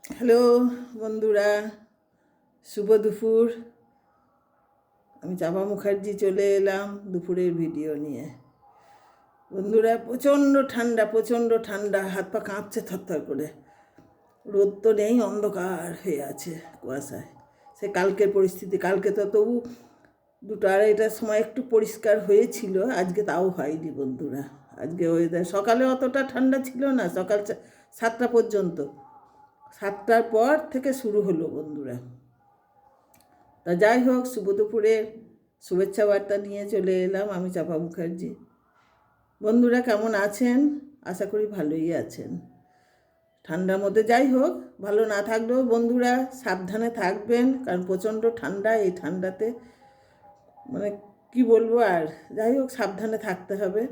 Hello বন্ধুরা, শুভ দুপুর। আমি চাপা মুখার্জি চলে এলাম দুপুরের ভিডিও নিয়ে। বন্ধুরা, প্রচণ্ড ঠান্ডা, হাত পা কাঁপছে থরথর করে। রোদ তো নেই, অন্ধকার হয়ে আছে কুয়াশায়। সে কালকের পরিস্থিতি, কালকে তো তবু 2-2:30টার সময় একটু পরিষ্কার হয়েছিল, আজকে তাও হয়নি বন্ধুরা। আজকে ওয়েদার সকালে অতটা ঠান্ডা ছিল না, সকাল 7টা পর্যন্ত। 7টার পর থেকে শুরু হলো বন্ধুরা। তা যাই হোক, শুভ দুপুরের শুভেচ্ছা বার্তা নিয়ে চলে এলাম আমি চাপা মুখার্জি। বন্ধুরা কেমন আছেন? আশা করি ভালোই আছেন। ঠান্ডার মধ্যে যাই হোক, ভালো না থাকলেও বন্ধুরা সাবধানে থাকবেন, কারণ প্রচণ্ড ঠান্ডা। এই ঠান্ডাতে মানে কি বলবো আর, যাই হোক সাবধানে থাকতে হবে।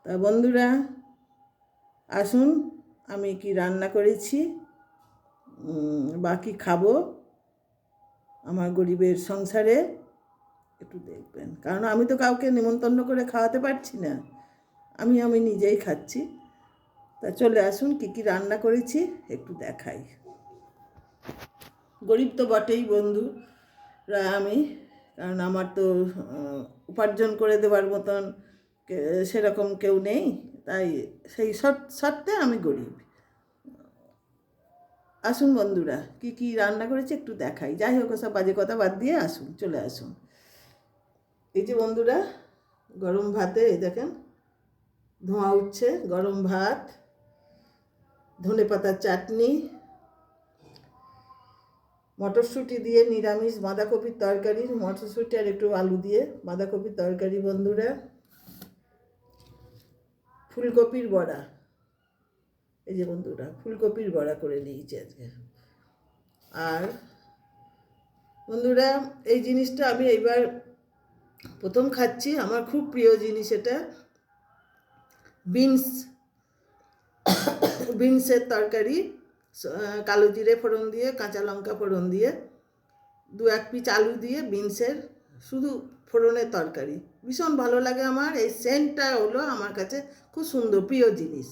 তা বন্ধুরা আসুন, আমি কি রান্না করেছি বা কি খাবো আমার গরিবের সংসারে একটু দেখবেন, কারণ আমি তো কাউকে নিমন্ত্রণ করে খাওয়াতে পারছি না, আমি নিজেই খাচ্ছি। তা চলে আসুন, কি কি রান্না করেছি একটু দেখাই। গরিব তো বটেই বন্ধুরা আমি, কারণ আমার তো উপার্জন করে দেওয়ার মতন সেরকম কেউ নেই, তাই সেই শর্তে আমি গরিব। আসুন বন্ধুরা, কি কি রান্না করেছি একটু দেখাই। যাই হোক, ওসব বাজে কথা বাদ দিয়ে আসুন, চলে আসুন। এই যে বন্ধুরা, গরম ভাতে এই দেখেন ধোঁয়া উঠছে, গরম ভাত, ধনেপাতার চাটনি, মটরশুঁটি দিয়ে নিরামিষ বাঁধাকপির তরকারি, মটরশুঁটি আর একটু আলু দিয়ে বাঁধাকপির তরকারি বন্ধুরা, ফুলকপির বড়া। এই যে বন্ধুরা, ফুলকপির বড়া করে নিয়েছি আজকে। আর বন্ধুরা, এই জিনিসটা আমি এইবার প্রথম খাচ্ছি, আমার খুব প্রিয় জিনিস এটা, বিনসের তরকারি। কালো জিরে ফোড়ন দিয়ে, কাঁচা লঙ্কা ফোড়ন দিয়ে, 2-1 পিস আলু দিয়ে বিনসের শুধু ফোড়নের তরকারি ভীষণ ভালো লাগে আমার। এই সেন্টটা হলো আমার কাছে খুব সুন্দর প্রিয় জিনিস।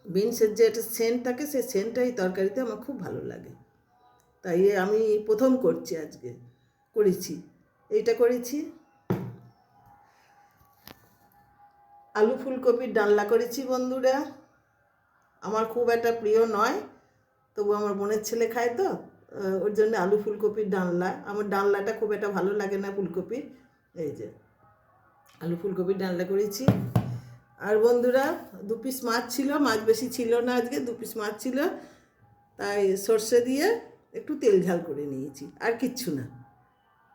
বিনসের যে একটা সেন্ট থাকে, সেই সেন্টটা এই তরকারিতে আমার খুব ভালো লাগে, তাই আমি প্রথম করেছি এইটা করেছি। আলু ফুলকপির ডালনা করেছি বন্ধুরা। আমার খুব একটা প্রিয় নয়, তবু আমার বোনের ছেলে খায় তো, ওর জন্য আলু ফুলকপির ডালনা। আমার ডালনাটা খুব একটা ভালো লাগে না ফুলকপির। এই যে আলু ফুলকপির ডালনা করেছি। আর বন্ধুরা 2 পিস মাছ ছিল, মাছ বেশি ছিল না আজকে, 2 পিস মাছ ছিল, তাই সর্ষে দিয়ে একটু তেল ঝাল করে নিয়েছি, আর কিচ্ছু না,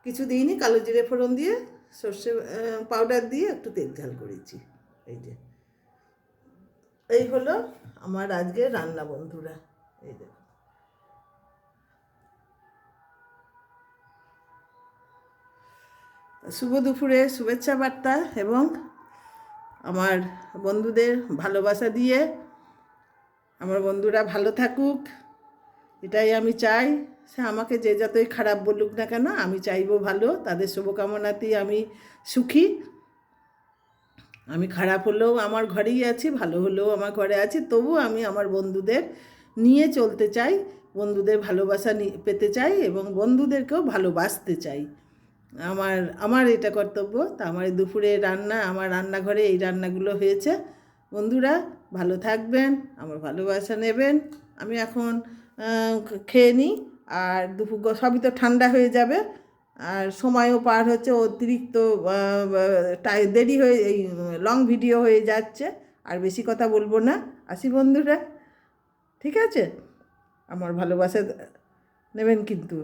কিছু দিইনি। কালো জিরে ফোড়ন দিয়ে সর্ষে পাউডার দিয়ে একটু তেল ঝাল করেছি। এই যে এই হলো আমার আজকে রান্না বন্ধুরা। এই দেখো, শুভ দুপুরে শুভেচ্ছা বার্তা এবং আমার বন্ধুদের ভালোবাসা দিয়ে আমার বন্ধুরা ভালো থাকুক, এটাই আমি চাই। সে আমাকে যে যতই খারাপ বলুক না কেন, আমি চাইবো ভালো, তাদের শুভকামনাতেই আমি সুখী। আমি খারাপ হলেও আমার ঘরেই আছি, ভালো হলেও আমার ঘরে আছি, তবু আমি আমার বন্ধুদের নিয়ে চলতে চাই, বন্ধুদের ভালোবাসা পেতে চাই এবং বন্ধুদেরকেও ভালোবাসতে চাই। আমার আমার এটা কর্তব্য। তা আমার দুপুরে রান্না, আমার রান্নাঘরে এই রান্নাগুলো হয়েছে। বন্ধুরা ভালো থাকবেন, আমার ভালোবাসা নেবেন। আমি এখন খেয়ে নিই, আর দুপুর সবই তো ঠান্ডা হয়ে যাবে, আর সময়ও পার হচ্ছে, অতিরিক্ত দেরি হয়ে এই লং ভিডিও হয়ে যাচ্ছে। আর বেশি কথা বলবো না, আসি বন্ধুরা, ঠিক আছে? আমার ভালোবাসা নেবেন কিন্তু।